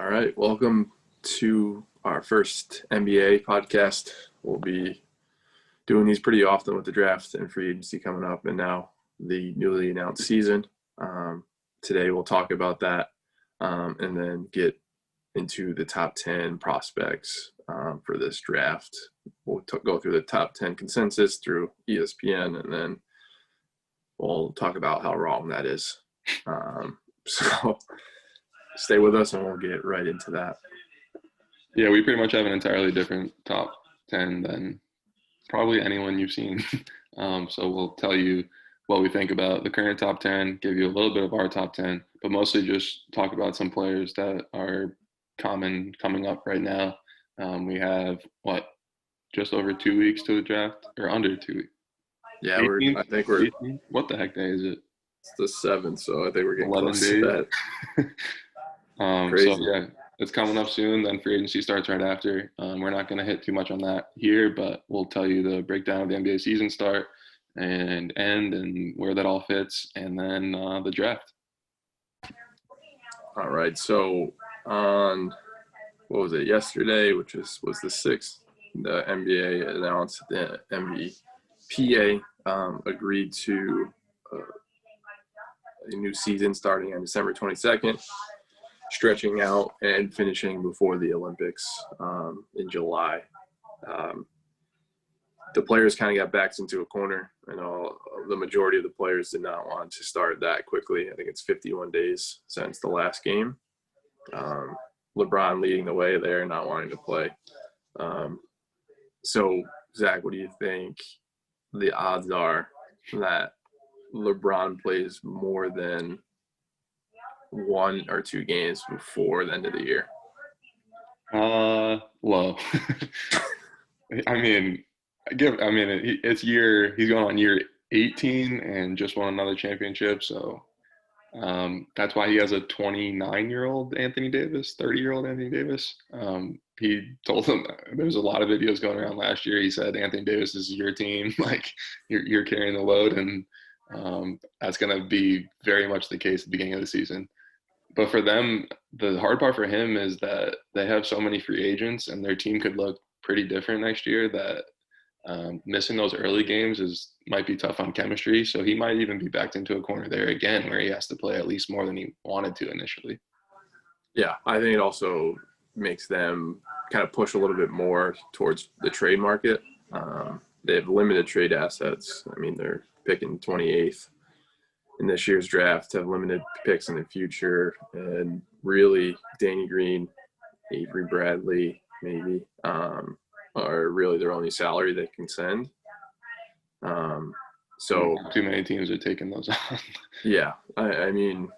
All right, welcome to our first NBA podcast. We'll be doing these pretty often with the draft and free agency coming up, and now the newly announced season. Today we'll talk about that and then get into the top 10 prospects for this draft. We'll go through the top 10 consensus through ESPN, and then we'll talk about how wrong that is. So stay with us and we'll get right into that. Yeah, we pretty much have an entirely different top 10 than probably anyone you've seen. So we'll tell you what we think about the current top 10, give you a little bit of our top 10, but mostly just talk about some players that are common coming up right now. We have, just over 2 weeks to the draft, or under 2 weeks? Yeah, I think we're 18th? What the heck day is it? It's the 7th, so I think we're getting 11 close days. to that. So yeah, it's coming up soon. Then free agency starts right after. We're not going to hit too much on that here, but we'll tell you the breakdown of the NBA season start and end and where that all fits, and then the draft. All right. So on what was it yesterday, which was the 6th, the NBA announced the NBPA agreed to a new season starting on December 22nd. Stretching out and finishing before the Olympics in July. The players kind of got backed into a corner. I know the majority of the players did not want to start that quickly. I think it's 51 days since the last game. LeBron leading the way there, not wanting to play. So, Zach, what do you think the odds are that LeBron plays more than 1 or 2 games before the end of the year? Low. He's going on year 18 and just won another championship, so that's why he has a 29-year-old Anthony Davis, 30-year-old Anthony Davis. He told him, there's a lot of videos going around last year. He said, Anthony Davis, this is your team. Like, you're carrying the load, and that's going to be very much the case at the beginning of the season. But for them, the hard part for him is that they have so many free agents, and their team could look pretty different next year, that missing those early games might be tough on chemistry. So he might even be backed into a corner there again, where he has to play at least more than he wanted to initially. Yeah, I think it also makes them kind of push a little bit more towards the trade market. They have limited trade assets. I mean, they're picking 28th in this year's draft, have limited picks in the future, and really Danny Green, Avery Bradley, maybe, are really their only salary they can send. So too many teams are taking those on. Yeah, I mean,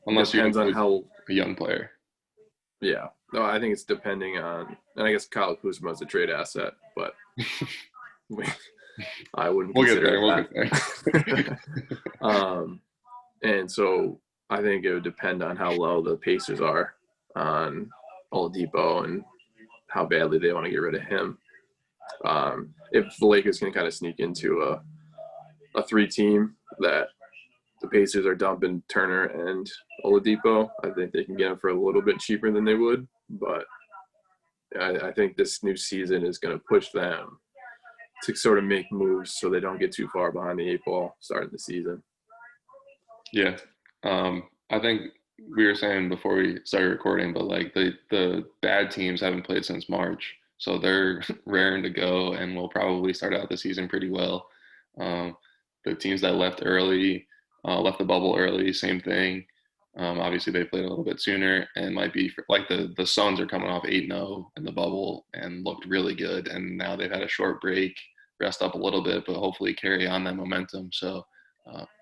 unless depends on how a young player. Yeah, no, I think it's depending on, and I guess Kyle Kuzma is a trade asset, but I wouldn't consider that. And so I think it would depend on how low the Pacers are on Oladipo and how badly they want to get rid of him. If the Lakers can kind of sneak into a 3-team that the Pacers are dumping Turner and Oladipo, I think they can get him for a little bit cheaper than they would. But I think this new season is going to push them to sort of make moves so they don't get too far behind the 8 ball starting the season. Yeah. I think we were saying before we started recording, but like the bad teams haven't played since March, so they're raring to go and will probably start out the season pretty well. The teams that left early, left the bubble early, same thing. Obviously they played a little bit sooner and might be like the Suns are coming off 8-0 in the bubble and looked really good, and now they've had a short break, rest up a little bit, but hopefully carry on that momentum. So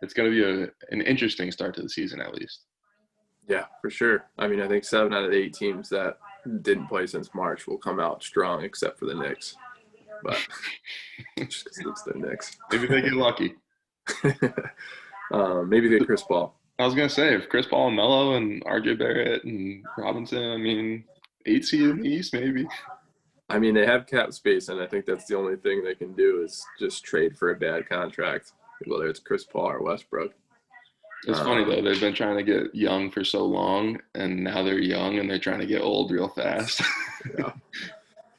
it's going to be an interesting start to the season, at least. Yeah, for sure. I mean, I think 7 out of the 8 teams that didn't play since March will come out strong, except for the Knicks. But just because it's the Knicks. Maybe they get lucky. Maybe get Chris Paul. I was going to say, if Chris Paul and Melo and RJ Barrett and Robinson, I mean, 8 seed in the East, maybe. I mean, they have cap space, and I think that's the only thing they can do is just trade for a bad contract, whether it's Chris Paul or Westbrook. It's funny though, they've been trying to get young for so long, and now they're young and they're trying to get old real fast. Yeah,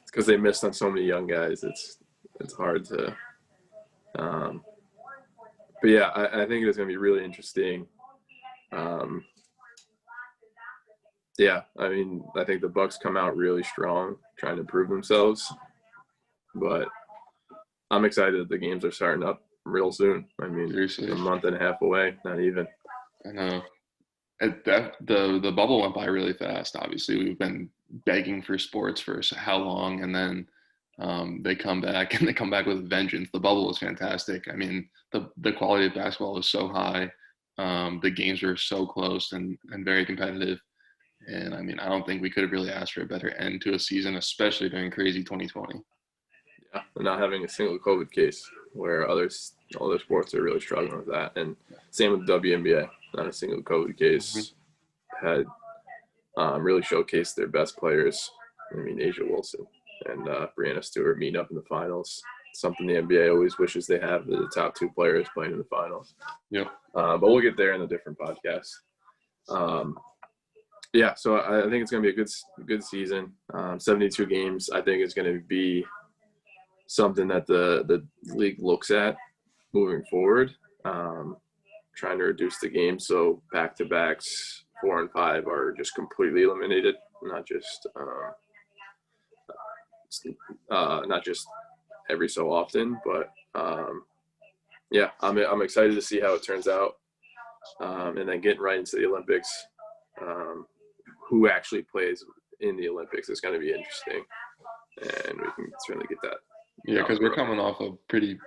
it's because they missed on so many young guys. It's hard to. Um, but yeah, I think it's going to be really interesting. Um, yeah, I mean, I think the Bucks come out really strong, trying to prove themselves. But I'm excited that the games are starting up real soon. I mean, Seriously, a month and a half away, not even. I know. The bubble went by really fast. Obviously, we've been begging for sports for how long, and then they come back and they come back with a vengeance. The bubble was fantastic. I mean, the quality of basketball was so high. The games were so close and very competitive. And I mean, I don't think we could have really asked for a better end to a season, especially during crazy 2020. Yeah, and not having a single COVID case, where other sports are really struggling with that. And same with the WNBA, not a single COVID Mm-hmm. case. Had really showcased their best players. I mean, Asia Wilson and Brianna Stewart meeting up in the finals. Something the NBA always wishes they have, the top two players playing in the finals. Yep. But we'll get there in a different podcast. Yeah, so I think it's going to be a good season. 72 games, I think, is going to be something that the league looks at moving forward. Trying to reduce the game so back-to-backs 4 and 5 are just completely eliminated, not just every so often, but yeah, I'm excited to see how it turns out, and then getting right into the Olympics. Who actually plays in the Olympics is going to be interesting, and we can certainly get that. Yeah, because we're coming off a pretty,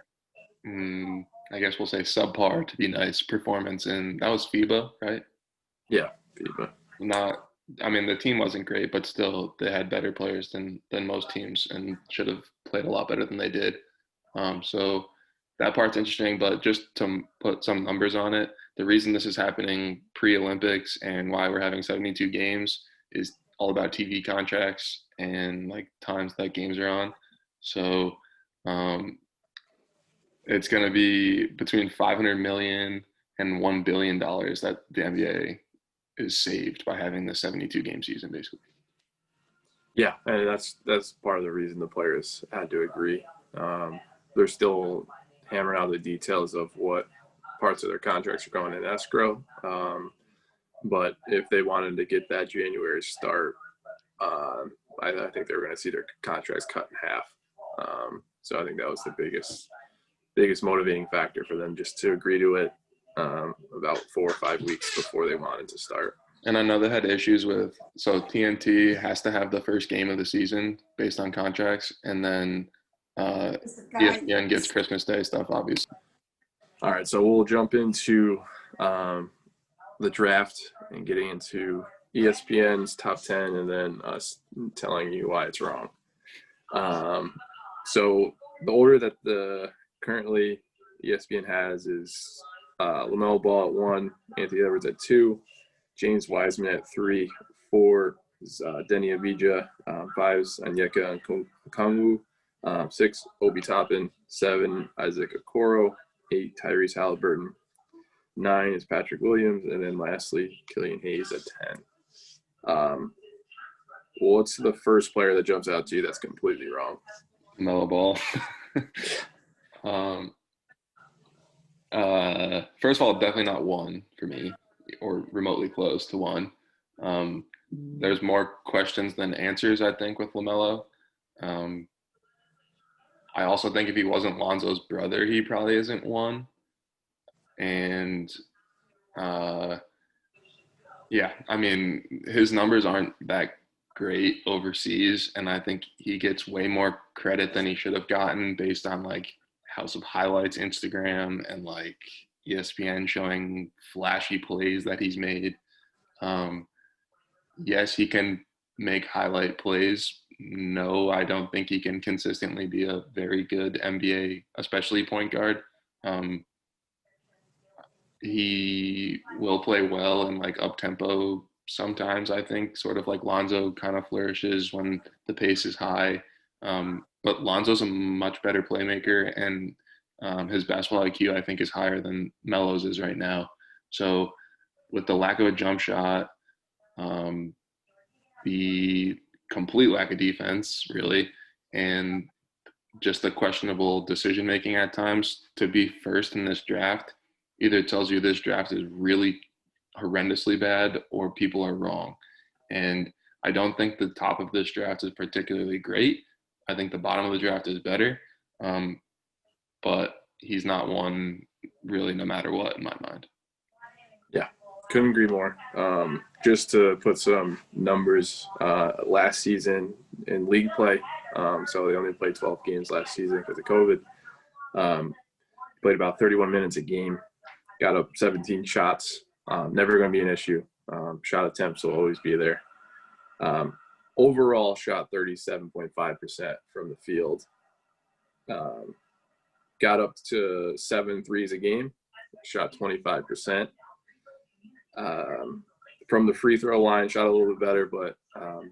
I guess we'll say subpar to be nice performance, and that was FIBA, right? Yeah, FIBA. Not, I mean, the team wasn't great, but still, they had better players than most teams, and should have played a lot better than they did. So that part's interesting, but just to put some numbers on it, the reason this is happening pre-Olympics and why we're having 72 games is all about TV contracts and like times that games are on. So um, it's going to be between 500 million and $1 billion that the NBA is saved by having the 72 game season, basically. Yeah, and that's part of the reason the players had to agree. They're still hammering out the details of what parts of their contracts are going in escrow. But if they wanted to get that January start, I think they were going to see their contracts cut in half. So I think that was the biggest motivating factor for them just to agree to it about 4 or 5 weeks before they wanted to start. And I know they had issues with, so TNT has to have the first game of the season based on contracts, and then ESPN gets Christmas Day stuff, obviously. All right, so we'll jump into the draft and getting into ESPN's top 10 and then us telling you why it's wrong. So the order that the currently ESPN has is LaMelo Ball at 1, Anthony Edwards at 2, James Wiseman at 3, 4 is Denny Avdija, 5 is Onyeka Okongwu, 6 Obi Toppin, 7 Isaac Okoro, 8 Tyrese Halliburton, 9 is Patrick Williams, and then lastly Killian Hayes at 10. What's the first player that jumps out to you that's completely wrong? LaMelo Ball. First of all, definitely not 1 for me, or remotely close to 1. There's more questions than answers, I think, with LaMelo. I also think if he wasn't Lonzo's brother, he probably isn't 1. And yeah, I mean, his numbers aren't that great overseas, and I think he gets way more credit than he should have gotten based on like House of Highlights Instagram and like ESPN showing flashy plays that he's made. Yes, he can make highlight plays. No, I don't think he can consistently be a very good NBA, especially point guard. He will play well in like up tempo sometimes, I think, sort of like Lonzo kind of flourishes when the pace is high. But Lonzo's a much better playmaker, and his basketball IQ, I think, is higher than Melo's is right now. So with the lack of a jump shot, the complete lack of defense, really, and just the questionable decision making at times, to be first in this draft either tells you this draft is really horrendously bad or people are wrong. And I don't think the top of this draft is particularly great. I think the bottom of the draft is better. But he's not one really no matter what in my mind. Yeah, couldn't agree more. Just to put some numbers, last season in league play, so they only played 12 games last season because of COVID. Played about 31 minutes a game, got up 17 shots. Never going to be an issue. Shot attempts will always be there. Overall, shot 37.5% from the field. Got up to 7 threes a game, shot 25%. From the free throw line, shot a little bit better, but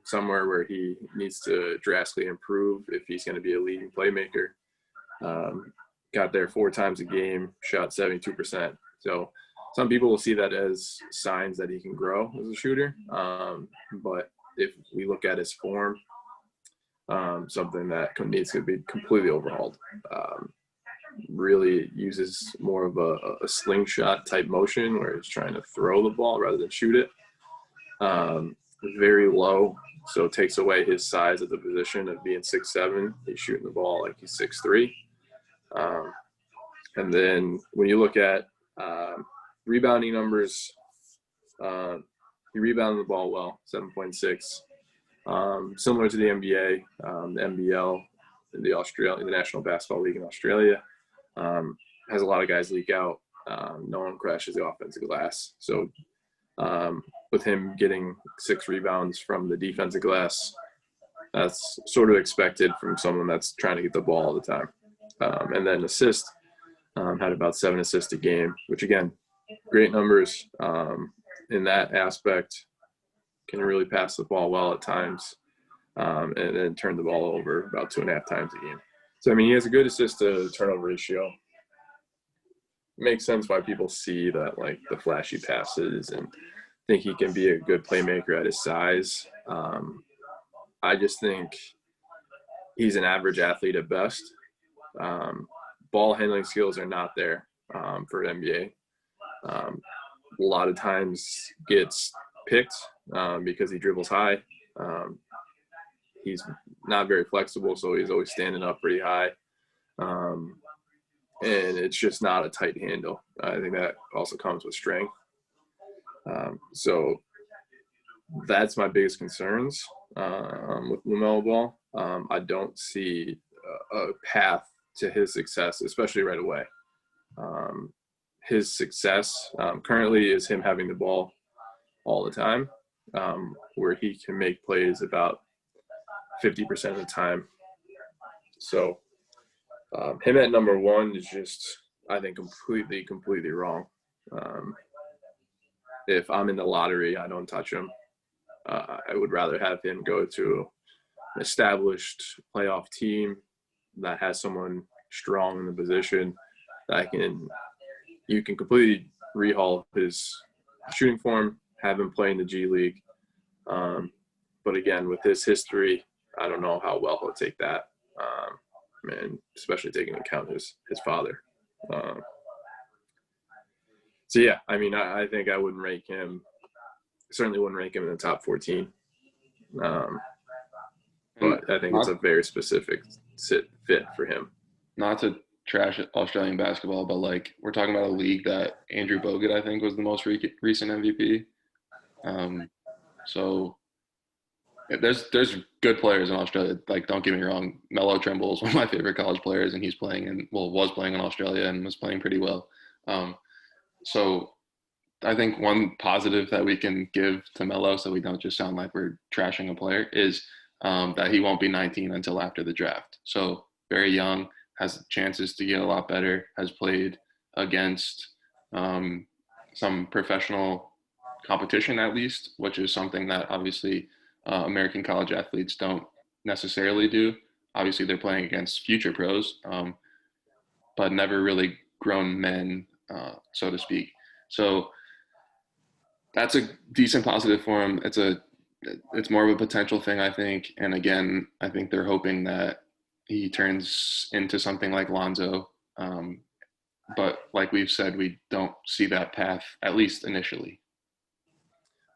somewhere where he needs to drastically improve if he's going to be a leading playmaker. Got there 4 times a game, shot 72%. So some people will see that as signs that he can grow as a shooter. But if we look at his form, something that needs to be completely overhauled. Really uses more of a slingshot type motion where he's trying to throw the ball rather than shoot it. Very low, so it takes away his size at the position of being 6'7". He's shooting the ball like he's 6'3". And then when you look at rebounding numbers, he rebounded the ball well, 7.6. Similar to the NBA, the NBL, the National Basketball League in Australia, has a lot of guys leak out. No one crashes the offensive glass. So with him getting 6 rebounds from the defensive glass, that's sort of expected from someone that's trying to get the ball all the time. And then assist, had about 7 assists a game, which again, great numbers in that aspect. Can really pass the ball well at times, and then turn the ball over about 2.5 times a game. So, I mean, he has a good assist to turnover ratio. Makes sense why people see that, like, the flashy passes and think he can be a good playmaker at his size. I just think he's an average athlete at best. Ball handling skills are not there for NBA. A lot of times gets picked because he dribbles high. He's not very flexible, so he's always standing up pretty high. And it's just not a tight handle. I think that also comes with strength. So that's my biggest concerns with LaMelo Ball. I don't see a path to his success, especially right away. His success currently is him having the ball all the time, where he can make plays about 50% of the time. So him at number 1 is just, I think, completely wrong. If I'm in the lottery, I don't touch him. I would rather have him go to an established playoff team that has someone strong in the position that you can completely rehaul his shooting form, have him play in the G League. But again, with his history, I don't know how well he'll take that, and especially taking into account his father. So yeah, I mean, I think I wouldn't rank him. Certainly wouldn't rank him in the top 14. But I think it's a very specific fit for him. Not to trash Australian basketball, but like we're talking about a league that Andrew Bogut, I think, was the most recent MVP. So there's good players in Australia. Like, don't get me wrong, Melo Trimble is one of my favorite college players, and was playing in Australia and was playing pretty well. So I think one positive that we can give to Melo, so we don't just sound like we're trashing a player, is that he won't be 19 until after the draft. So very young, has chances to get a lot better, has played against some professional competition at least, which is something that obviously American college athletes don't necessarily do. Obviously, they're playing against future pros, but never really grown men, so to speak. So That's a decent positive for him. It's more of a potential thing, I think. And again, I think they're hoping that he turns into something like Lonzo. Um, but like we've said, we don't see that path, at least initially.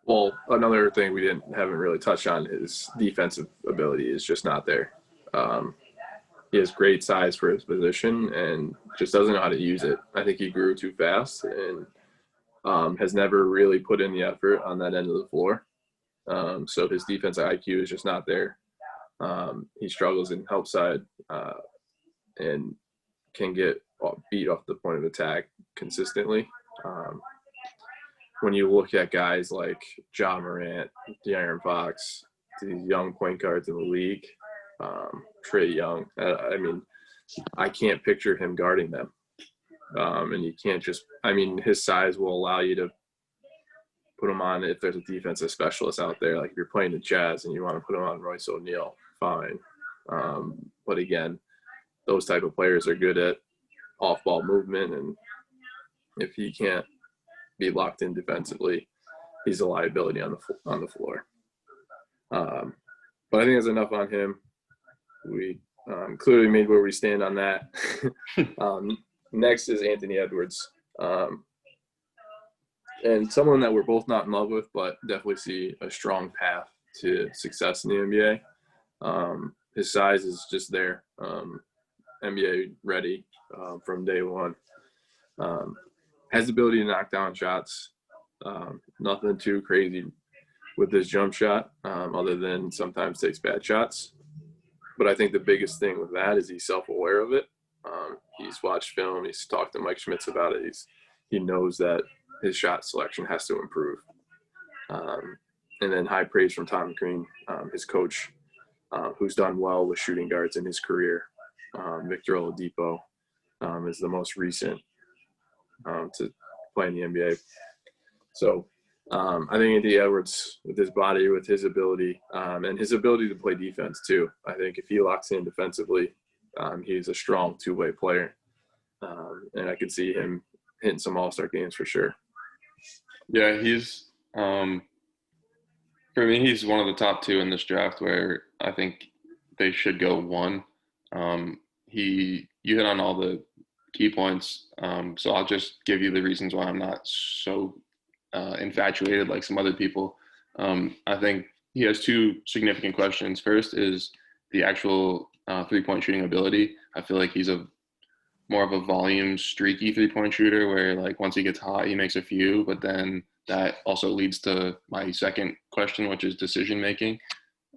Well, another thing we haven't really touched on is defensive ability is just not there. Um, he has great size for his position and just doesn't know how to use it. I think he grew too fast and has never really put in the effort on that end of the floor. So his defensive IQ is just not there. He struggles in help side and can get beat off the point of attack consistently. Um, when you look at guys like Ja Morant, De'Aaron Fox, these young point guards in the league, Trae Young, I mean, I can't picture him guarding them. And you can't just, I mean, his size will allow you to put him on if there's a defensive specialist out there. Like if you're playing the Jazz and you want to put him on Royce O'Neal, fine. But again, those type of players are good at off-ball movement, and if he can't be locked in defensively, he's a liability on the floor. But I think that's enough on him. We clearly made where we stand on that. Next is Anthony Edwards, and someone that we're both not in love with, but definitely see a strong path to success in the NBA. His size is just there, NBA ready from day one. Has the ability to knock down shots. Nothing too crazy with his jump shot, other than sometimes takes bad shots. But I think the biggest thing with that is he's self-aware of it. He's watched film. He's talked to Mike Schmitz about it. He knows that his shot selection has to improve. And then high praise from Tom Green, his coach, who's done well with shooting guards in his career. Victor Oladipo is the most recent to play in the NBA. So I think Anthony Edwards, with his body, with his ability, and his ability to play defense too, I think if he locks in defensively, he's a strong two-way player. And I could see him hitting some all-star games for sure. Yeah, he's for me, he's one of the top two in this draft where I think they should go one. You hit on all the key points, so I'll just give you the reasons why I'm not so infatuated like some other people. I think he has two significant questions. First is the actual three-point shooting ability. I feel like he's more of a volume, streaky three-point shooter where like once he gets hot, he makes a few, but then that also leads to my second question, which is decision making.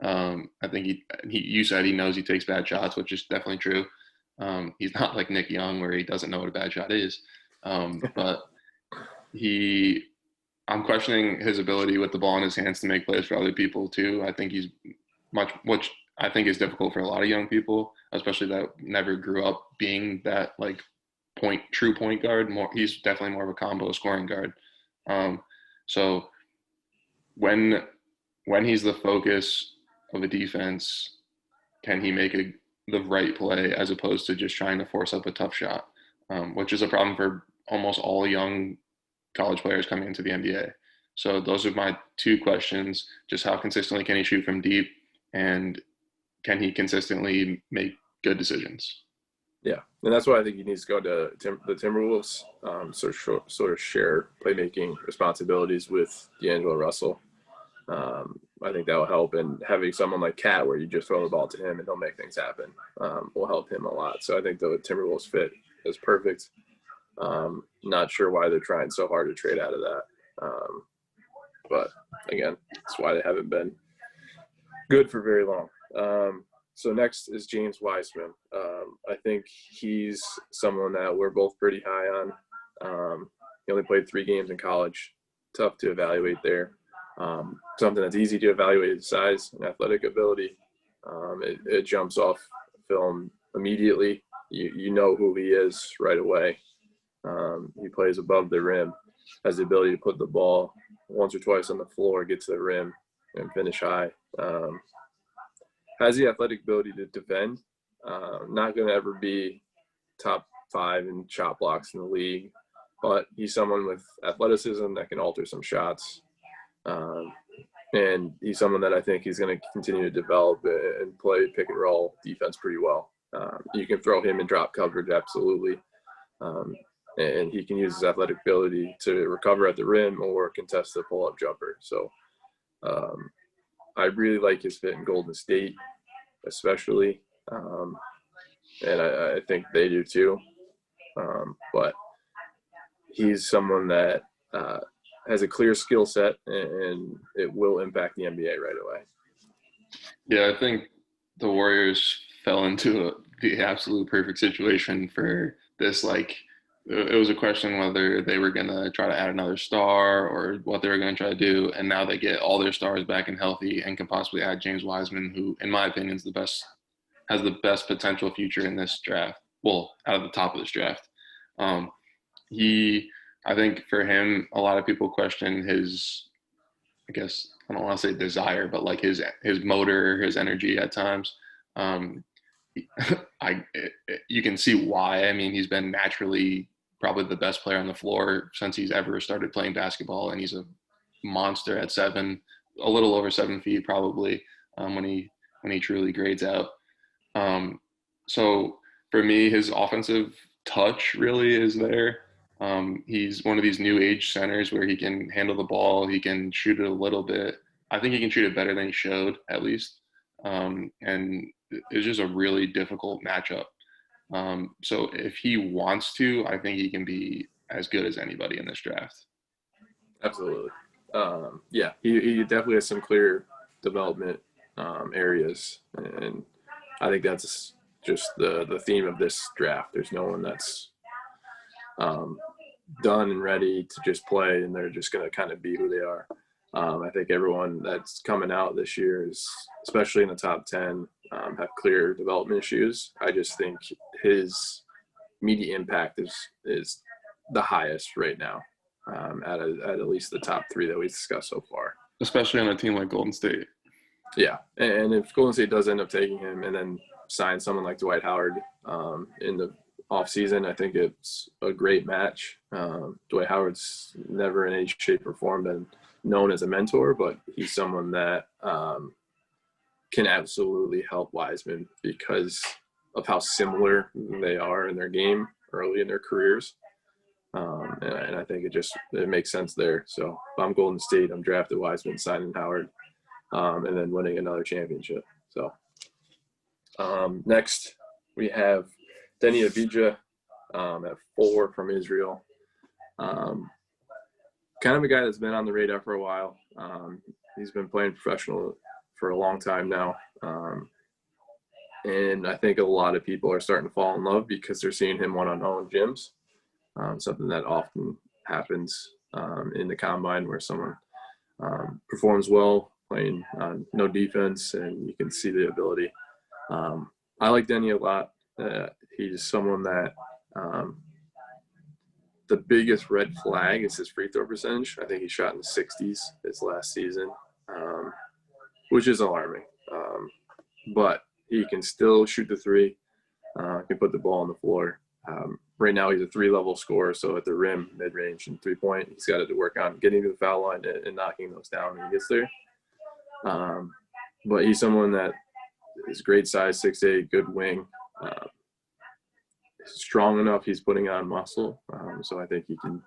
I think you said he knows he takes bad shots, which is definitely true. He's not like Nick Young where he doesn't know what a bad shot is. But I'm questioning his ability with the ball in his hands to make plays for other people too. I think he's which I think is difficult for a lot of young people, especially that never grew up being that like true point guard. He's definitely more of a combo scoring guard. So when he's the focus of a defense, can he make the right play as opposed to just trying to force up a tough shot, which is a problem for almost all young college players coming into the NBA. So those are my two questions. Just how consistently can he shoot from deep, and can he consistently make good decisions? Yeah, and that's why I think he needs to go to the Timberwolves, sort of share playmaking responsibilities with D'Angelo Russell. I think that will help, and having someone like Cat, where you just throw the ball to him and he'll make things happen, will help him a lot. So I think the Timberwolves fit is perfect. Not sure why they're trying so hard to trade out of that, but again, that's why they haven't been good for very long. So next is James Wiseman. I think he's someone that we're both pretty high on. He only played 3 games in college. Tough to evaluate there. Something that's easy to evaluate is size and athletic ability. It jumps off film immediately. You know who he is right away. He plays above the rim, has the ability to put the ball once or twice on the floor, get to the rim, and finish high. Has the athletic ability to defend. Not going to ever be top 5 in shot blocks in the league, but he's someone with athleticism that can alter some shots. Um, and he's someone that I think he's going to continue to develop and play pick and roll defense pretty well. You can throw him in drop coverage, absolutely. And he can use his athletic ability to recover at the rim or contest the pull-up jumper. So I really like his fit in Golden State, especially. And I think they do too. But he's someone that has a clear skill set, and it will impact the NBA right away. Yeah, I think the Warriors fell into the absolute perfect situation for this. Like, it was a question whether they were going to try to add another star or what they were going to try to do. And now they get all their stars back and healthy and can possibly add James Wiseman, who, in my opinion, has the best potential future in this draft. Well, out of the top of this draft. I think for him, a lot of people question his, I guess, I don't want to say desire, but like his motor, his energy at times. You can see why. I mean, he's been naturally probably the best player on the floor since he's ever started playing basketball, and he's a monster at 7, a little over 7 feet probably when he truly grades out. So for me, his offensive touch really is there. He's one of these new age centers where he can handle the ball. He can shoot it a little bit. I think he can shoot it better than he showed, at least. And it's just a really difficult matchup. So if he wants to, I think he can be as good as anybody in this draft. Absolutely. Yeah, he definitely has some clear development areas, and I think that's just the theme of this draft. There's no one that's done and ready to just play, and they're just going to kind of be who they are. I think everyone that's coming out this year is, especially in the top 10, have clear development issues. I just think his media impact is the highest right now at least the top 3 that we discussed so far. Especially on a team like Golden State. Yeah, and if Golden State does end up taking him and then sign someone like Dwight Howard in the offseason, I think it's a great match. Dwight Howard's never in any shape or form been known as a mentor, but he's someone that can absolutely help Wiseman because of how similar they are in their game early in their careers. And I think it makes sense there. So if I'm Golden State, I'm drafting Wiseman, signing Howard, and then winning another championship. So next we have Deni Avdija at 4 from Israel. Kind of a guy that's been on the radar for a while. He's been playing professional for a long time now. And I think a lot of people are starting to fall in love because they're seeing him one-on-one gyms, something that often happens in the combine where someone performs well, playing no defense, and you can see the ability. I like Deni a lot. He's someone that the biggest red flag is his free throw percentage. I think he shot in the 60s his last season, which is alarming. But he can still shoot the 3, can put the ball on the floor. Right now he's a 3-level scorer, so at the rim, mid-range, and 3-point, he's got to work on getting to the foul line and knocking those down when he gets there. But he's someone that is great size, 6'8", good wing. Strong enough, he's putting on muscle, so I think he can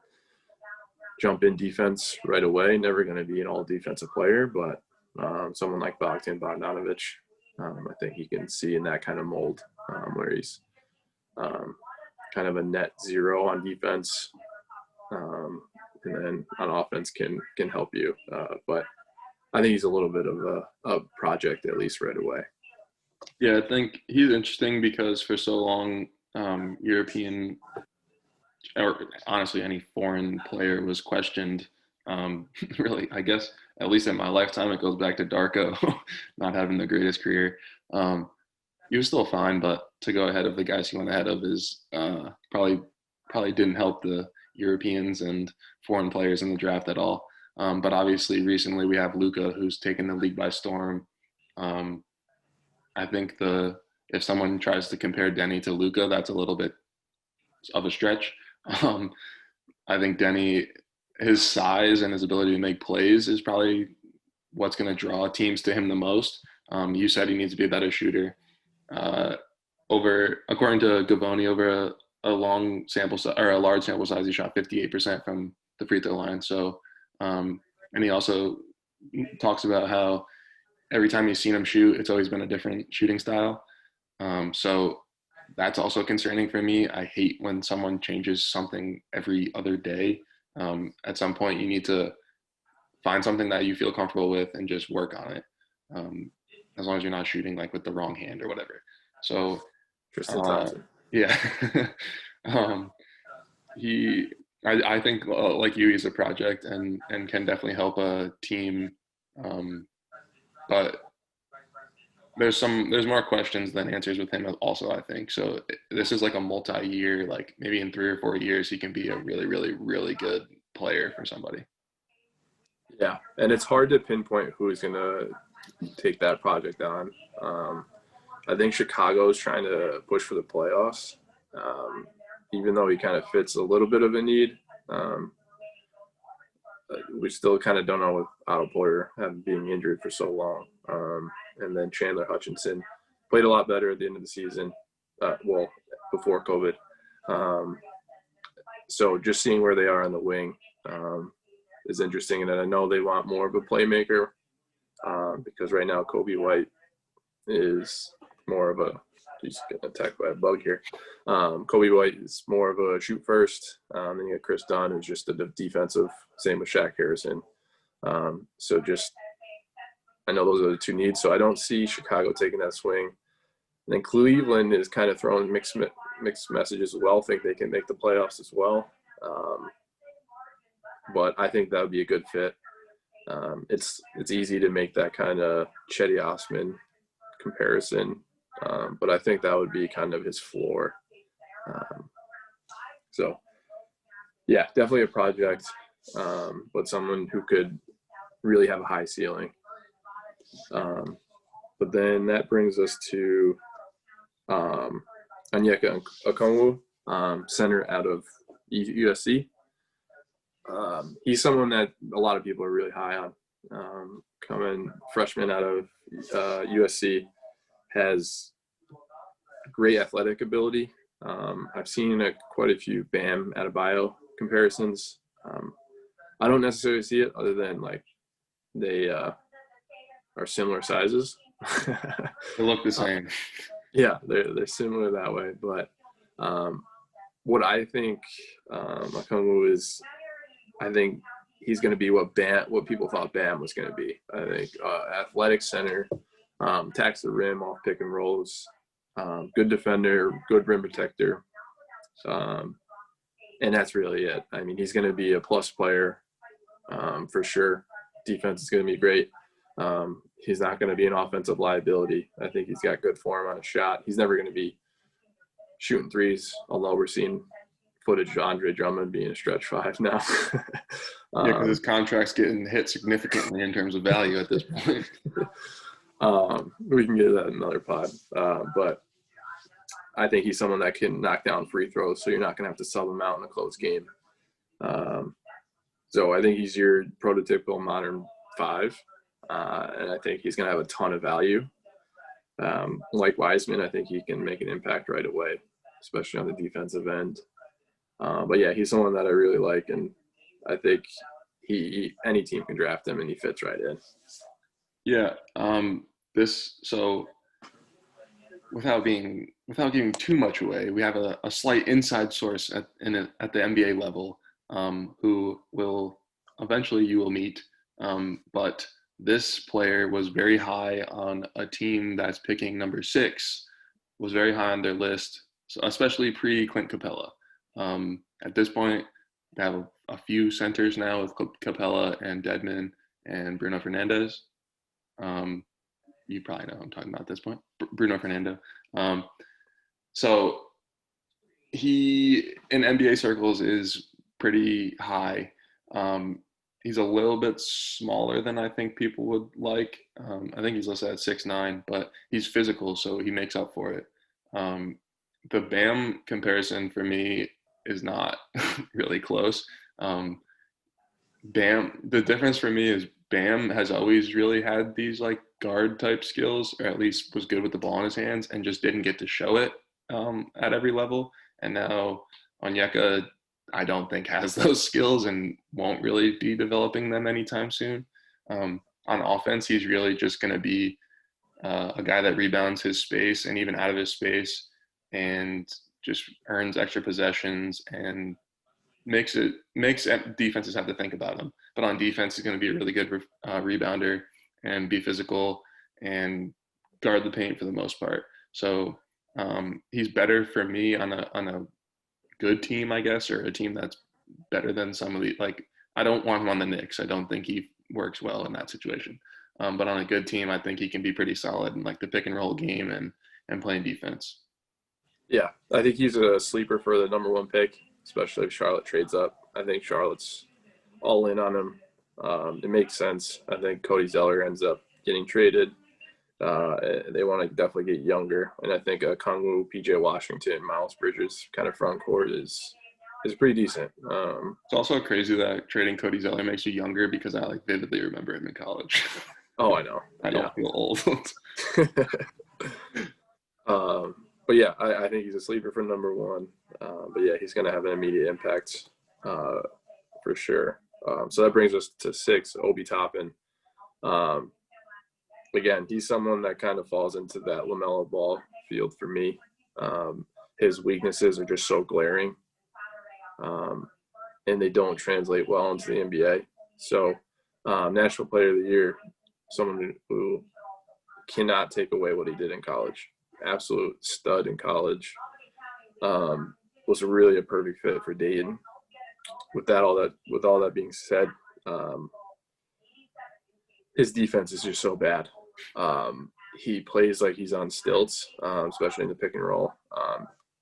jump in defense right away. Never going to be an all-defensive player, but someone like Bogdanovich, I think he can see in that kind of mold where he's kind of a net 0 on defense, and then on offense can help you. But I think he's a little bit of a project, at least right away. Yeah, I think he's interesting because for so long, European, or honestly any foreign player was questioned. Really, I guess, at least in my lifetime, it goes back to Darko not having the greatest career. He was still fine, but to go ahead of the guys he went ahead of is probably didn't help the Europeans and foreign players in the draft at all. But obviously, recently we have Luka, who's taken the league by storm. I think if someone tries to compare Deni to Luka, that's a little bit of a stretch. I think Deni his size and his ability to make plays is probably what's going to draw teams to him the most. You said he needs to be a better shooter. Uh, according to Gavoni, over a long sample size or a large sample size, he shot 58% from the free throw line. So, and he also talks about how every time you've seen him shoot, it's always been a different shooting style. So that's also concerning for me. I hate when someone changes something every other day. At some point, you need to find something that you feel comfortable with and just work on it. As long as you're not shooting like with the wrong hand or whatever. So, Tristan Thompson. yeah, um, he. I think like you, he's a project and can definitely help a team. But there's more questions than answers with him also, I think. So this is like a multi-year, like maybe in 3 or 4 years he can be a really, really, really good player for somebody. Yeah, and it's hard to pinpoint who's going to take that project on. I think Chicago is trying to push for the playoffs, even though he kind of fits a little bit of a need. We still kind of don't know with Otto Porter being injured for so long. And then Chandler Hutchinson played a lot better at the end of the season, before COVID. So just seeing where they are on the wing is interesting. And I know they want more of a playmaker because right now Kobe White is more of a – he's getting attacked by a bug here. Kobe White is more of a shoot first. Then you got Chris Dunn, who's just a defensive, same with Shaq Harrison. So just – I know those are the two needs, so I don't see Chicago taking that swing. And then Cleveland is kind of throwing mixed messages as well. Think they can make the playoffs as well. But I think that would be a good fit. It's easy to make that kind of Chetty Osman comparison, but I think that would be kind of his floor. So, yeah, definitely a project, but someone who could really have a high ceiling. But then that brings us to Onyeka Okongwu, center out of USC. He's someone that a lot of people are really high on. Coming freshman out of USC, has great athletic ability. I've seen quite a few Bam Adebayo comparisons. I don't necessarily see it other than like they are similar sizes. They look the same. Yeah, they're similar that way. But what I think Okongwu is, I think he's going to be what people thought Bam was going to be. I think athletic center, attacks the rim off pick and rolls, good defender, good rim protector, and that's really it. I mean, he's going to be a plus player for sure. Defense is going to be great. He's not going to be an offensive liability. I think he's got good form on a shot. He's never going to be shooting threes, although we're seeing footage of Andre Drummond being a stretch five now. Yeah, because his contract's getting hit significantly in terms of value at this point. We can get to that in another pod. But I think he's someone that can knock down free throws, so you're not going to have to sub him out in a close game. So I think he's your prototypical modern five. And I think he's going to have a ton of value. Like Wiseman, I think he can make an impact right away, especially on the defensive end. But yeah, he's someone that I really like, and I think any team can draft him, and he fits right in. Yeah. So without giving too much away, we have a slight inside source at the NBA level, who you will meet. But this player was very high on a team that's picking number 6, was very high on their list, especially pre-Clint Capella. At this point, they have a few centers now with Capella and Dedmon and Bruno Fernandez. You probably know who I'm talking about at this point, Bruno Fernando. So he, in NBA circles, is pretty high. He's a little bit smaller than I think people would like. I think he's listed at 6'9", but he's physical, so he makes up for it. The Bam comparison for me is not really close. Bam, the difference for me is Bam has always really had these like guard type skills, or at least was good with the ball in his hands, and just didn't get to show it at every level. And now Onyeka, I don't think has those skills and won't really be developing them anytime soon. On offense, he's really just going to be a guy that rebounds his space and even out of his space, and just earns extra possessions and makes defenses have to think about him. But on defense, he's going to be a really good rebounder and be physical and guard the paint for the most part. So he's better for me on a good team, I guess, or a team that's better than some of the like. I don't want him on the Knicks. I don't think he works well in that situation. But on a good team, I think he can be pretty solid in like the pick and roll game and playing defense. Yeah, I think he's a sleeper for the number one pick, especially if Charlotte trades up. I think Charlotte's all in on him. It makes sense. I think Cody Zeller ends up getting traded. They want to definitely get younger, and I think Kongwu, PJ Washington, Miles Bridges kind of front court is pretty decent. It's also crazy that trading Cody Zeller makes you younger because I like vividly remember him in college. Oh, I know. I don't feel old. But yeah, I think he's a sleeper for number one. But yeah, he's going to have an immediate impact for sure. So that brings us to 6, Obi Toppin. Again, he's someone that kind of falls into that LaMelo Ball field for me. His weaknesses are just so glaring, and they don't translate well into the NBA. So, National Player of the Year, someone who cannot take away what he did in college. Absolute stud in college. Was really a perfect fit for Dayton. With all that being said, his defense is just so bad. He plays like he's on stilts, especially in the pick and roll.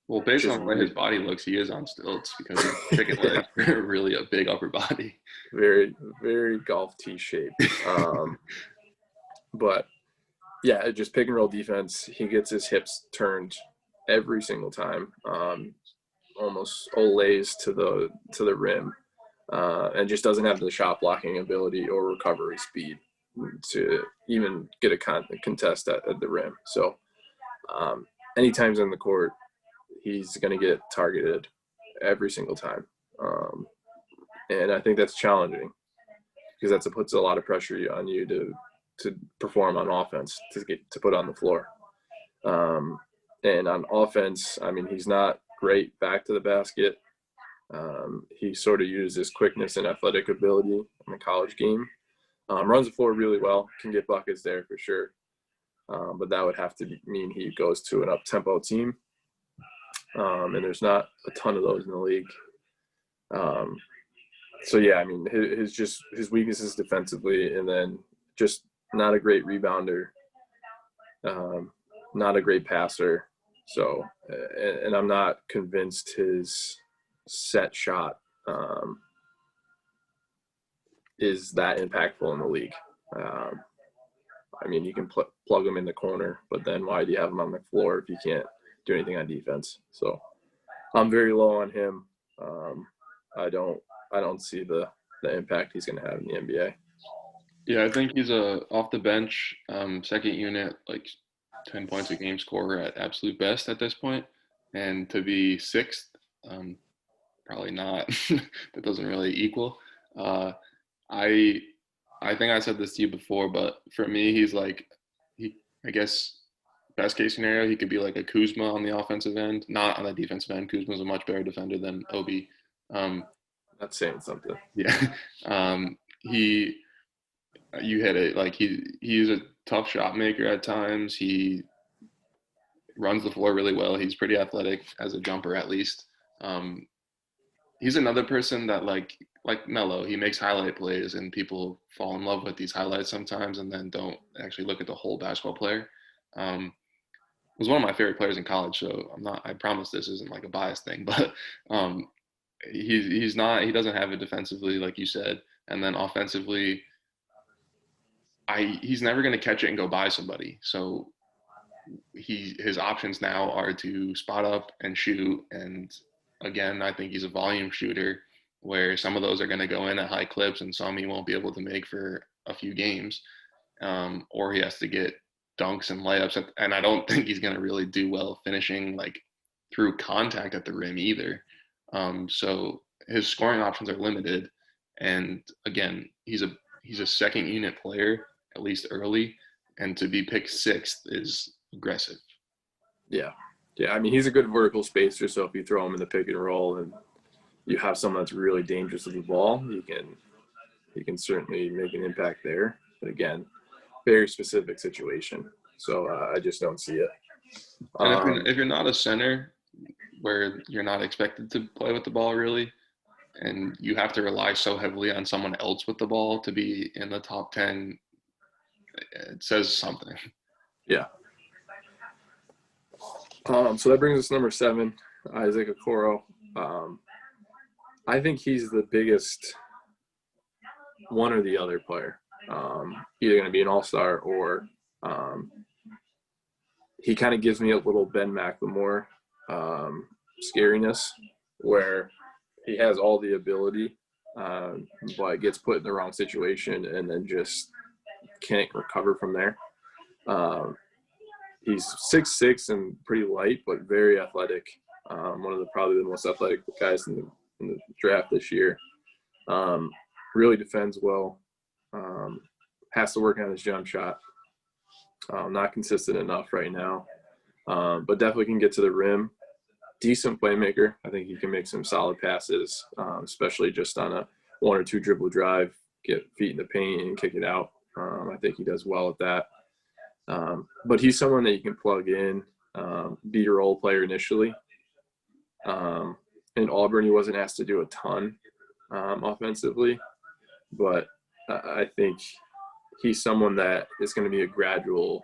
Well, based on the way his body looks, he is on stilts because his chicken legs are really a big upper body. Very, very golf tee shape. But yeah, just pick and roll defense. He gets his hips turned every single time. Almost olays to the rim, and just doesn't have the shot blocking ability or recovery speed to even get a contest at the rim. So anytime he's in the court, he's going to get targeted every single time. And I think that's challenging because that puts a lot of pressure on you to perform on offense, to put on the floor. And on offense, I mean, he's not great back to the basket. He sort of uses his quickness and athletic ability in the college game. Runs the floor really well, can get buckets there for sure. But that would have to mean he goes to an up-tempo team. And there's not a ton of those in the league. So, yeah, I mean, his weakness is defensively, and then just not a great rebounder, not a great passer. So, and I'm not convinced his set shot is that impactful in the league. I mean, you can plug him in the corner, but then why do you have him on the floor if you can't do anything on defense? So I'm very low on him. I don't see the impact he's going to have in the NBA. Yeah, I think he's a off the bench, second unit, like 10 points a game scorer at absolute best at this point. And to be sixth, probably not. That doesn't really equal. I think I said this to you before, but for me, he's like, I guess, best case scenario, he could be like a Kuzma on the offensive end, not on the defensive end. Kuzma's a much better defender than Obi. That's saying something. Yeah. You hit it. Like he's a tough shot maker at times. He runs the floor really well. He's pretty athletic as a jumper, at least. He's another person that like Melo, he makes highlight plays and people fall in love with these highlights sometimes and then don't actually look at the whole basketball player. Was one of my favorite players in college, so I promise this isn't like a biased thing, but he doesn't have it defensively, like you said, and then offensively, he's never going to catch it and go by somebody. So his options now are to spot up and shoot. And again, I think he's a volume shooter. where some of those are going to go in at high clips and some he won't be able to make for a few games, or he has to get dunks and layups. And I don't think he's going to really do well finishing like through contact at the rim either. So his scoring options are limited. And again, he's a second unit player, at least early, and to be picked sixth is aggressive. Yeah. Yeah, I mean, he's a good vertical spacer, so if you throw him in the pick and roll and you have someone that's really dangerous with the ball, he can certainly make an impact there. But again, very specific situation. So I just don't see it. And if you're not a center where you're not expected to play with the ball really, and you have to rely so heavily on someone else with the ball to be in the top 10, it says something. Yeah. So that brings us to number 7, Isaac Okoro. I think he's the biggest one or the other player. Either going to be an all-star or he kind of gives me a little Ben McLemore scariness, where he has all the ability, but gets put in the wrong situation and then just can't recover from there. He's 6'6" and pretty light, but very athletic. One of probably the most athletic guys in the draft this year. Really defends well. Has to work on his jump shot. Not consistent enough right now, but definitely can get to the rim. Decent playmaker. I think he can make some solid passes, especially just on a 1 or 2 dribble drive, get feet in the paint and kick it out. I think he does well at that. But he's someone that you can plug in, be your role player initially. In Auburn, he wasn't asked to do a ton offensively, but I think he's someone that is going to be a gradual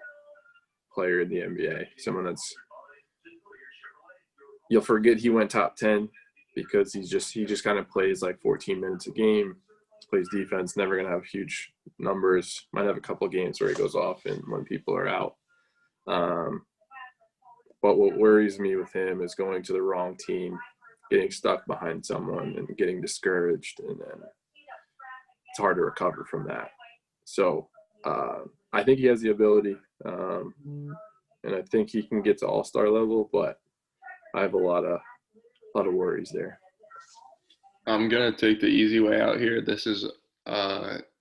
player in the NBA. Someone that's you'll forget he went top 10 because he just kind of plays like 14 minutes a game, plays defense, never going to have huge numbers, might have a couple of games where he goes off and when people are out. But what worries me with him is going to the wrong team, getting stuck behind someone and getting discouraged, and then it's hard to recover from that. So I think he has the ability, and I think he can get to all-star level, but I have a lot of worries there. I'm gonna take the easy way out here. This is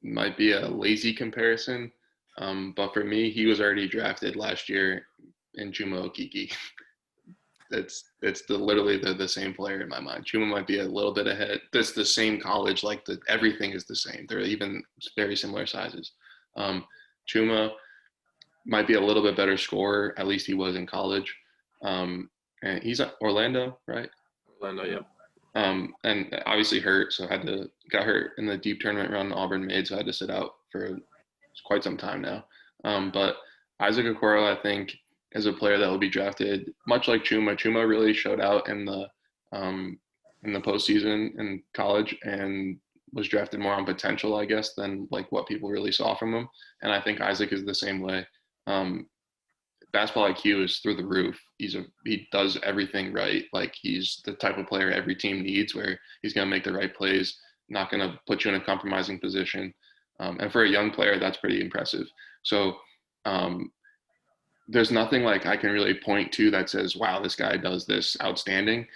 might be a lazy comparison, but for me, he was already drafted last year in Chuma Okeke. It's literally the same player in my mind. Chuma might be a little bit ahead. That's the same college. Like everything is the same. They're even very similar sizes. Chuma might be a little bit better scorer. At least he was in college. And he's at Orlando, right? Orlando, yeah. And obviously hurt, so got hurt in the deep tournament run Auburn made, so I had to sit out for quite some time now. But Isaac Okoro, I think, is a player that will be drafted much like Chuma. Chuma really showed out in the postseason in college and was drafted more on potential, I guess, than like what people really saw from him. And I think Isaac is the same way. Basketball IQ is through the roof. He does everything right. Like he's the type of player every team needs, where he's going to make the right plays, not going to put you in a compromising position. And for a young player, that's pretty impressive. So there's nothing like I can really point to that says, wow, this guy does this outstanding.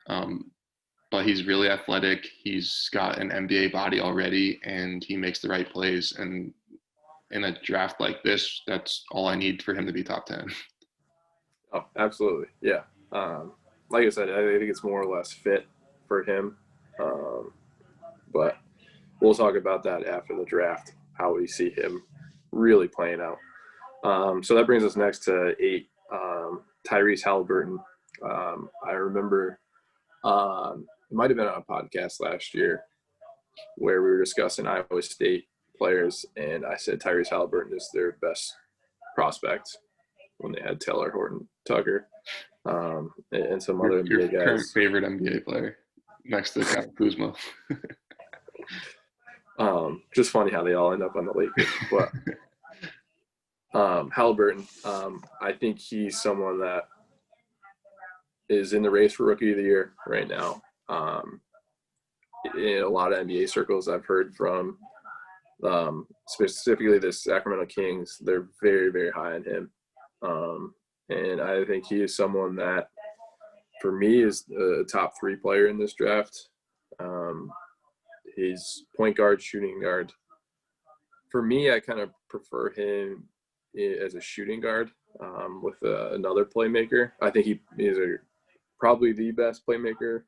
But he's really athletic. He's got an NBA body already, and he makes the right plays. And in a draft like this, that's all I need for him to be top 10. Oh, absolutely. Yeah. Like I said, I think it's more or less fit for him. But we'll talk about that after the draft, how we see him really playing out. So that brings us next to 8, Tyrese Halliburton. I remember it might have been on a podcast last year where we were discussing Iowa State players, and I said Tyrese Halliburton is their best prospect when they had Taylor Horton Tucker and some other Your NBA guys. Current favorite NBA player next to Kyle Kuzma. Just funny how they all end up on the Lakers. But Halliburton, I think he's someone that is in the race for Rookie of the Year right now. in a lot of NBA circles I've heard from, specifically the Sacramento Kings, they're very, very high on him. And I think he is someone that, for me, is a top 3 player in this draft. He's point guard, shooting guard. For me, I kind of prefer him as a shooting guard with another playmaker. I think he is probably the best playmaker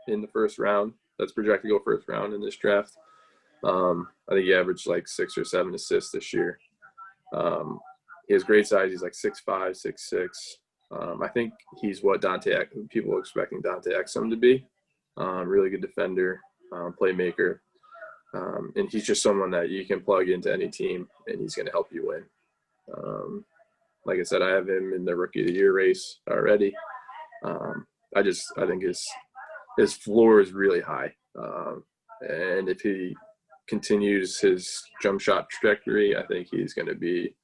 in the first round. That's projected to go first round in this draft. I think he averaged like 6 or 7 assists this year. He has great size. He's like 6'5", 6'6". I think he's what people are expecting Dante Exum to be. Really good defender, playmaker. And he's just someone that you can plug into any team, and he's going to help you win. Like I said, I have him in the Rookie of the Year race already. I think his floor is really high. And if he continues his jump shot trajectory, I think he's going to be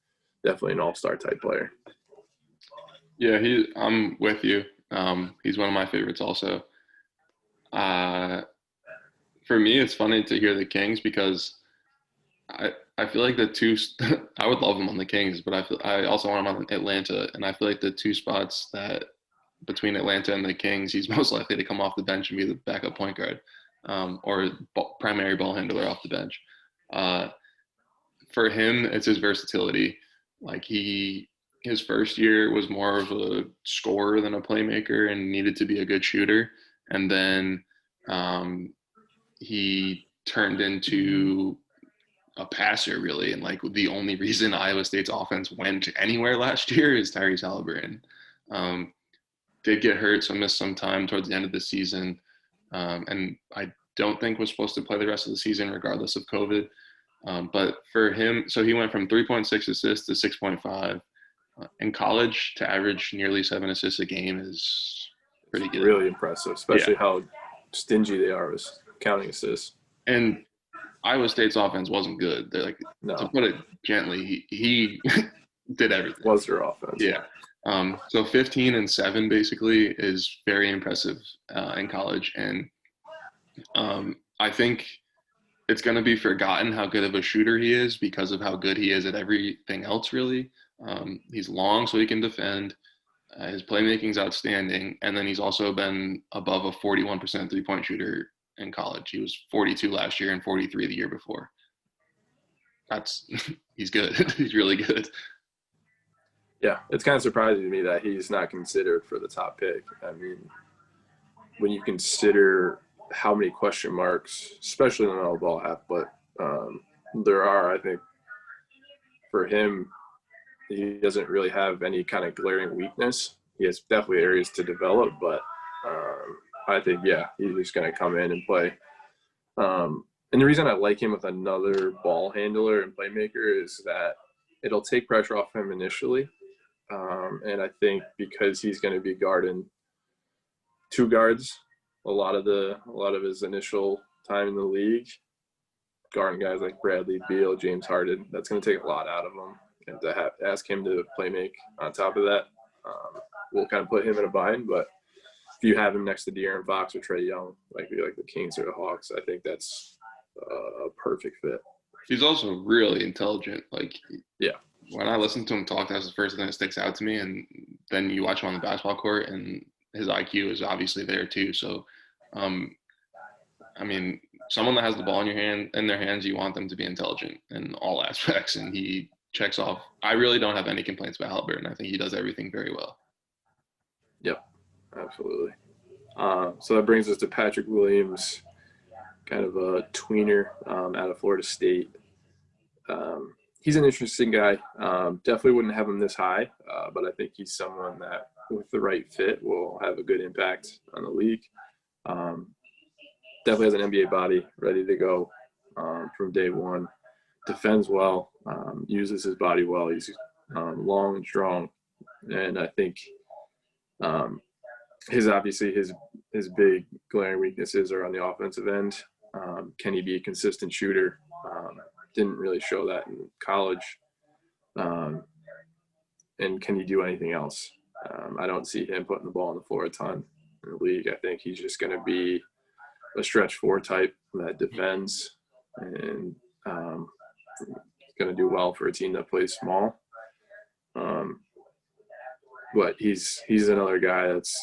definitely an all-star type player. Yeah, I'm with you. He's one of my favorites also. For me, it's funny to hear the Kings because I feel like the two I would love him on the Kings, but I also want him on Atlanta, and I feel like the two spots that between Atlanta and the Kings, he's most likely to come off the bench and be the backup point guard, or primary ball handler off the bench. For him, it's his versatility. Like his first year was more of a scorer than a playmaker and needed to be a good shooter, and then he turned into a passer really, and like the only reason Iowa State's offense went anywhere last year is Tyrese Haliburton. Did get hurt, so missed some time towards the end of the season, and I don't think was supposed to play the rest of the season regardless of COVID. But for him, so he went from 3.6 assists to 6.5. In college, to average nearly 7 assists a game is pretty good. Really impressive, especially how stingy they are with counting assists. And Iowa State's offense wasn't good. They're like, to put it gently, he did everything. Was their offense. Yeah. So 15 and 7 basically is very impressive in college. And I think it's going to be forgotten how good of a shooter he is because of how good he is at everything else, really. He's long, so he can defend. His playmaking's outstanding. And then he's also been above a 41% three-point shooter in college. He was 42 last year and 43 the year before. He's good. He's really good. Yeah, it's kind of surprising to me that he's not considered for the top pick. I mean, when you consider how many question marks, especially in the middle ball half, but there are, I think, for him, he doesn't really have any kind of glaring weakness. He has definitely areas to develop, but I think, he's just going to come in and play. And the reason I like him with another ball handler and playmaker is that it'll take pressure off him initially. And I think because he's going to be guarding 2 guards a lot of his initial time in the league, guarding guys like Bradley Beal, James Harden, that's going to take a lot out of him. And to ask him to play make on top of that will kind of put him in a bind. But if you have him next to De'Aaron Fox or Trae Young, like the Kings or the Hawks, I think that's a perfect fit. He's also really intelligent. Yeah. When I listen to him talk, that's the first thing that sticks out to me. And then you watch him on the basketball court, and his IQ is obviously there too. So, I mean, someone that has the ball in their hands, you want them to be intelligent in all aspects. And he checks off. I really don't have any complaints about Haliburton. I think he does everything very well. Yep, absolutely. So that brings us to Patrick Williams, kind of a tweener out of Florida State. He's an interesting guy. Definitely wouldn't have him this high, but I think he's someone that, with the right fit, will have a good impact on the league. Definitely has an NBA body, ready to go from day one. Defends well, uses his body well. He's long and strong, and I think his big glaring weaknesses are on the offensive end. Can he be a consistent shooter? Didn't really show that in college. And can he do anything else? I don't see him putting the ball on the floor a ton in the league. I think he's just going to be a stretch four type that defends and going to do well for a team that plays small. But he's another guy that's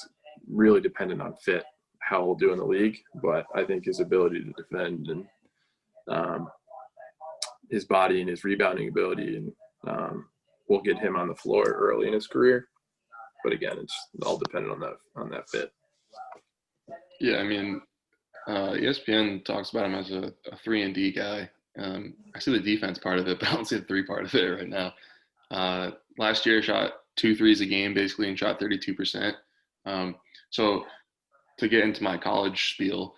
really dependent on fit, how he'll do in the league. But I think his ability to defend and his body and his rebounding ability and will get him on the floor early in his career. But again, it's all dependent on that fit. Yeah, I mean, ESPN talks about him as a 3-and-D guy. I see the defense part of it, but I don't see the three part of it right now. Last year, shot 2 threes a game basically and shot 32%. So to get into my college spiel,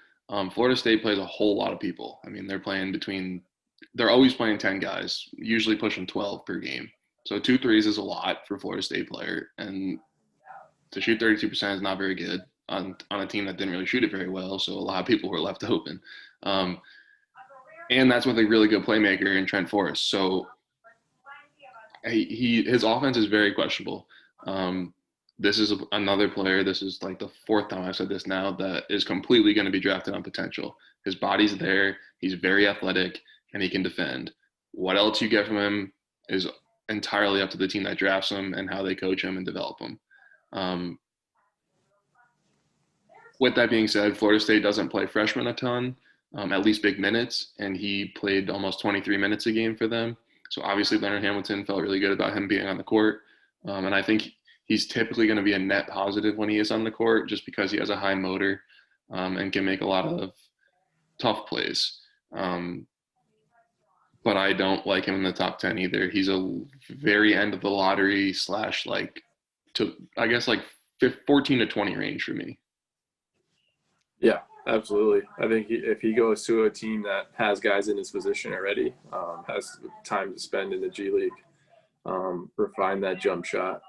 Florida State plays a whole lot of people. I mean, they're always playing 10 guys, usually pushing 12 per game. So 2 threes is a lot for a Florida State player. And to shoot 32% is not very good on a team that didn't really shoot it very well. So a lot of people were left open. And that's with a really good playmaker in Trent Forrest. So his offense is very questionable. This is another player. This is like the 4th time I've said this now that is completely going to be drafted on potential. His body's there. He's very athletic and he can defend. What else you get from him is entirely up to the team that drafts him and how they coach him and develop him. With that being said, Florida State doesn't play freshmen a ton, at least big minutes, and he played almost 23 minutes a game for them. So obviously Leonard Hamilton felt really good about him being on the court. And I think he's typically going to be a net positive when he is on the court just because he has a high motor and can make a lot of tough plays. But I don't like him in the top 10 either. He's a very end of the lottery / like 14 to 20 range for me. Yeah, absolutely. I think if he goes to a team that has guys in his position already, has time to spend in the G League, refine that jump shot,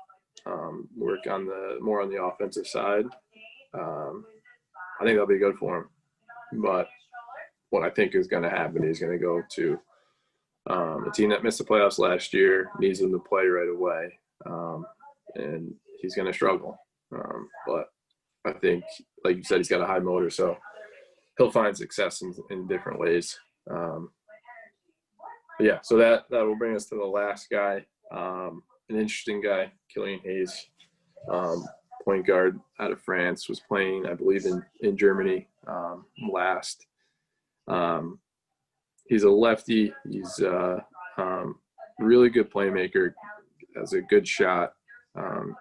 work on more on the offensive side, I think that'll be good for him. But what I think is going to happen, he's going to go to a team that missed the playoffs last year, needs him to play right away, and he's going to struggle. But I think, like you said, he's got a high motor, so he'll find success in different ways. Yeah, so that will bring us to the last guy, an interesting guy, Killian Hayes, point guard out of France, was playing, I believe, in Germany last. He's a lefty. He's a really good playmaker, has a good shot,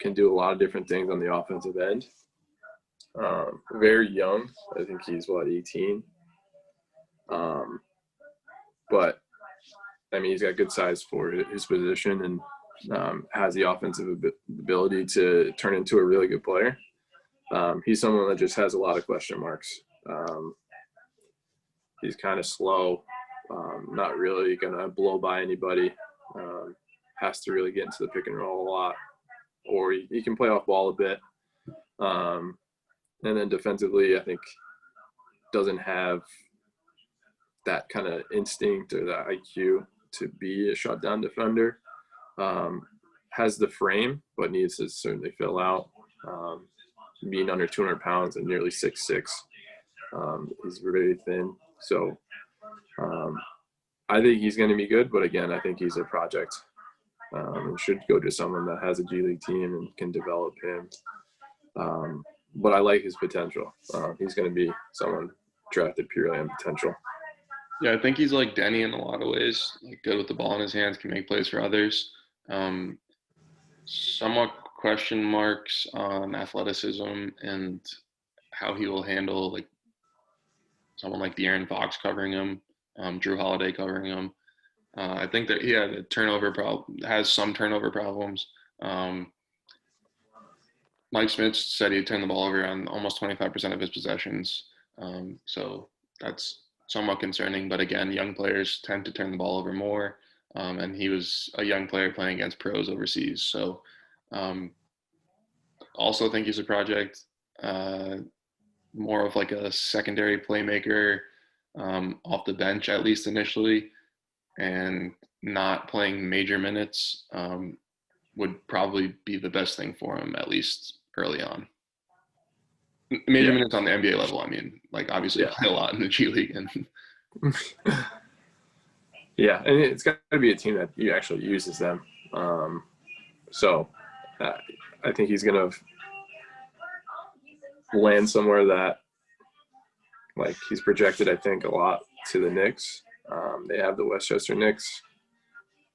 can do a lot of different things on the offensive end. Very young. I think he's 18. But I mean, he's got good size for his position and has the offensive ability to turn into a really good player. He's someone that just has a lot of question marks. He's kind of slow, not really going to blow by anybody. Has to really get into the pick and roll a lot, or he can play off ball a bit. And then defensively, I think doesn't have that kind of instinct or that IQ to be a shutdown defender. Has the frame, but needs to certainly fill out. Being under 200 pounds and nearly 6'6", he's very thin. So I think he's going to be good, but again, I think he's a project. And should go to someone that has a G League team and can develop him. But I like his potential. He's going to be someone drafted purely on potential. Yeah, I think he's like Denny in a lot of ways. Like good with the ball in his hands, can make plays for others. Somewhat question marks on athleticism and how he will handle like someone like De'Aaron Fox covering him, Drew Holiday covering him. I think that he had has some turnover problems. Mike Smith said he turned the ball over on almost 25% of his possessions. So that's somewhat concerning. But again, young players tend to turn the ball over more. And he was a young player playing against pros overseas. So also think he's a project, more of like a secondary playmaker off the bench, at least initially, and not playing major minutes would probably be the best thing for him, at least early on. Major Yeah, minutes on the NBA level. I mean, like obviously yeah, play a lot in the G League, and yeah. And it's got to be a team that actually uses them. So uh, I think he's gonna land somewhere that, like, he's projected, I think, a lot to the Knicks. They have the Westchester Knicks.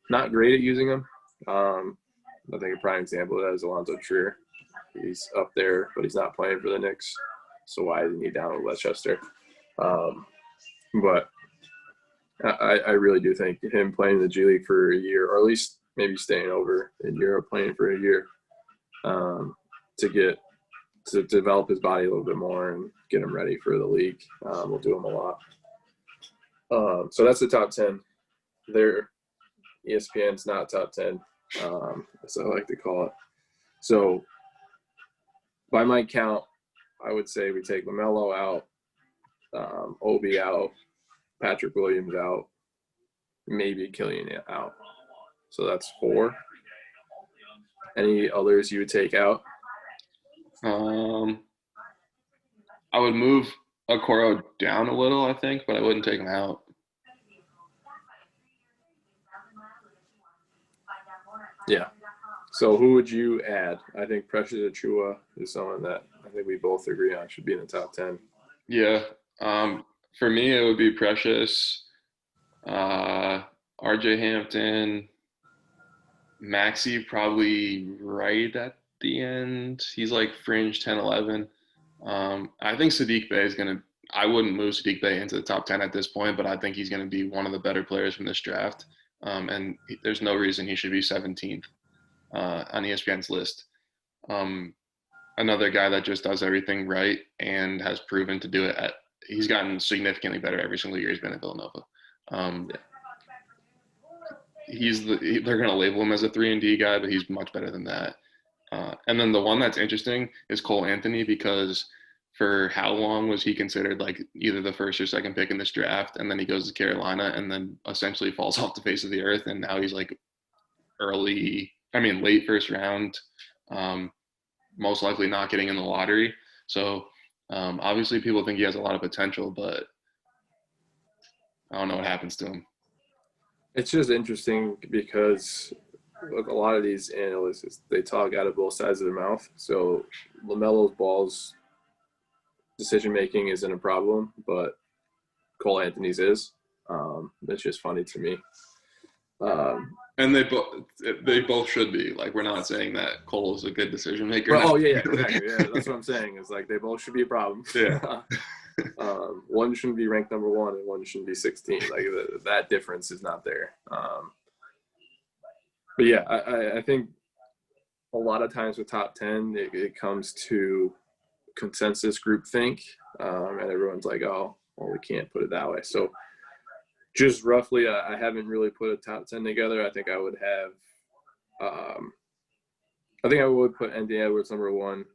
Not great at using him. I think a prime example of that is Alonzo Trier. He's up there, but he's not playing for the Knicks. So why isn't he down with Westchester? But I really do think him playing in the G League for a year, or at least maybe staying over in Europe playing for a year, to develop his body a little bit more and get him ready for the league, will do him a lot. So that's the top 10. They're ESPN's not top 10, as I like to call it. So by my count, I would say we take LaMelo out, Obi out, Patrick Williams out, maybe Killian out. So that's 4. Any others you would take out? I would move Okoro down a little, I think, but I wouldn't take him out. Yeah. So who would you add? I think Precious Achiuwa is someone that I think we both agree on should be in the top 10. Yeah. For me, it would be Precious, RJ Hampton, Maxi probably right at the end. He's like fringe 10, 11. I think Sadiq Bey is going to – I wouldn't move Sadiq Bey into the top 10 at this point, but I think he's going to be one of the better players from this draft. And there's no reason he should be 17th on ESPN's list. Another guy that just does everything right and has proven to do it he's gotten significantly better every single year he's been at Villanova. They're going to label him as a 3-and-D guy, but he's much better than that. And then the one that's interesting is Cole Anthony, because for how long was he considered like either the first or second pick in this draft, and then he goes to Carolina and then essentially falls off the face of the earth, and now he's like late first round, most likely not getting in the lottery. So obviously people think he has a lot of potential, but I don't know what happens to him. It's just interesting because look, a lot of these analysts, they talk out of both sides of their mouth. So LaMelo's ball's decision-making isn't a problem, but Cole Anthony's is. It's just funny to me. And they both should be. Like, we're not saying that Cole is a good decision maker. Well, yeah, exactly. Yeah, that's what I'm saying. Is like they both should be a problem. Yeah. One shouldn't be ranked number 1, and one shouldn't be 16. Like that difference is not there. But yeah, I think a lot of times with top 10, it comes to consensus groupthink, and everyone's like, oh, well, we can't put it that way. So just roughly, I haven't really put a top 10 together. I think I would have, I think I would put Anthony Edwards number 1,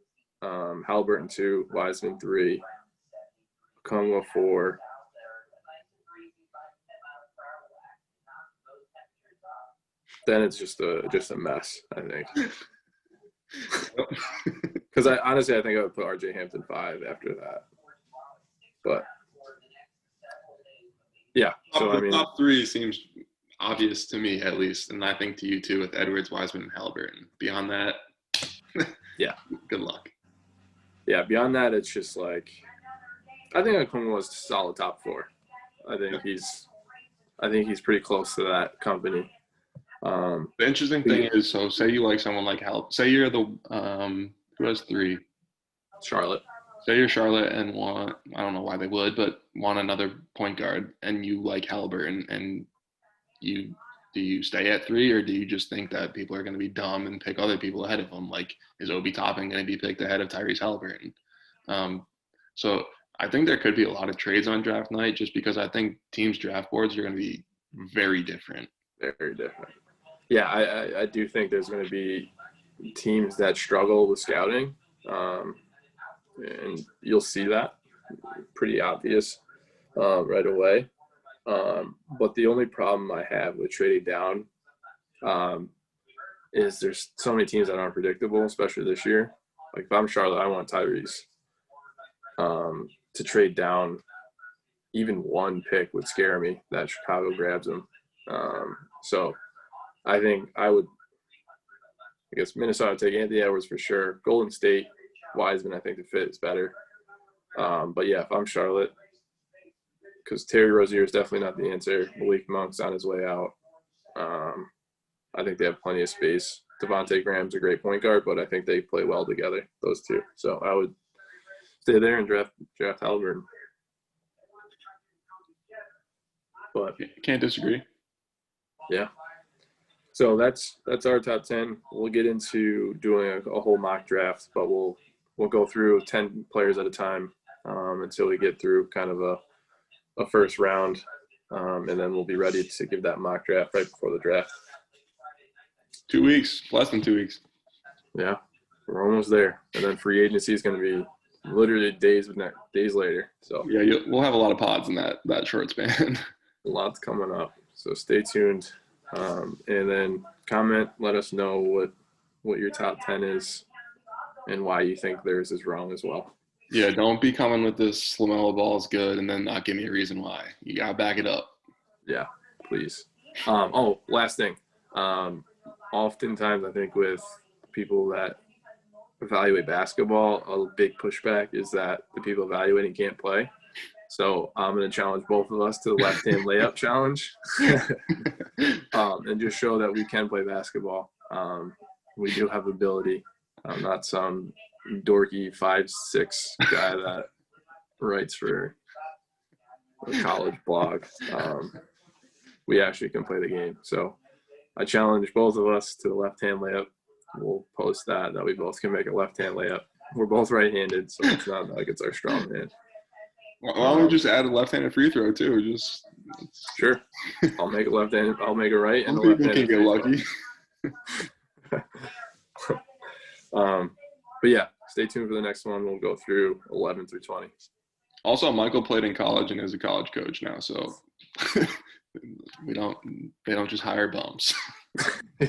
Halliburton 2, Wiseman 3, Kongwa 4. Then it's just a mess, I think. Because honestly, I think I would put RJ Hampton 5 after that. But yeah, so I mean, top 3 seems obvious to me, at least, and I think to you too, with Edwards, Wiseman, and Halliburton. Beyond that, yeah, good luck. Yeah, beyond that, it's just like I think Okongwu was solid top 4. I think he's pretty close to that company. The interesting thing is, so say you like someone like say you're the who has 3? Charlotte. Say you're Charlotte and want, I don't know why they would, but want another point guard, and you like Halliburton, and do you stay at 3, or do you just think that people are going to be dumb and pick other people ahead of him? Like, is Obi Toppin going to be picked ahead of Tyrese Halliburton? So I think there could be a lot of trades on draft night, just because I think teams' draft boards are going to be very different. Very different. Yeah, I do think there's going to be teams that struggle with scouting, and you'll see that pretty obvious right away. But the only problem I have with trading down is there's so many teams that aren't predictable, especially this year. Like if I'm Charlotte, I want Tyrese. to trade down even one pick would scare me that Chicago grabs him. So I think I guess Minnesota would take Anthony Edwards for sure. Golden State, Wiseman, I think the fit is better. But yeah, if I'm Charlotte, because Terry Rozier is definitely not the answer. Malik Monk's on his way out. I think they have plenty of space. Devontae Graham's a great point guard, but I think they play well together, those two. So I would stay there and draft Halliburton. But can't disagree. Yeah. So that's our top 10. We'll get into doing a whole mock draft, but we'll go through 10 players at a time until we get through kind of a first round, and then we'll be ready to give that mock draft right before the draft. 2 weeks, less than 2 weeks. Yeah, we're almost there, and then free agency is going to be literally days later. So yeah, we'll have a lot of pods in that short span. A lot's coming up, so stay tuned, and then comment. Let us know what your top 10 is and why you think theirs is wrong as well. Yeah, don't be coming with this LaMelo Ball is good and then not give me a reason why. You gotta back it up. Yeah, please. Last thing. Oftentimes, I think with people that evaluate basketball, a big pushback is that the people evaluating can't play. So I'm going to challenge both of us to the left-hand layup challenge and just show that we can play basketball. We do have ability. I'm not some dorky 5'6" guy that writes for a college blog. We actually can play the game. So I challenge both of us to the left-hand layup. We'll post that we both can make a left-hand layup. We're both right-handed, so it's not like it's our strong hand. Why don't we just add a left-handed free throw too? Sure. I'll make a left-handed. I'll make a right and a people left-handed. can get lucky. But yeah, stay tuned for the next one. We'll go through 11 through 20. Also, Michael played in college and is a college coach now, so they don't just hire bums. Yeah.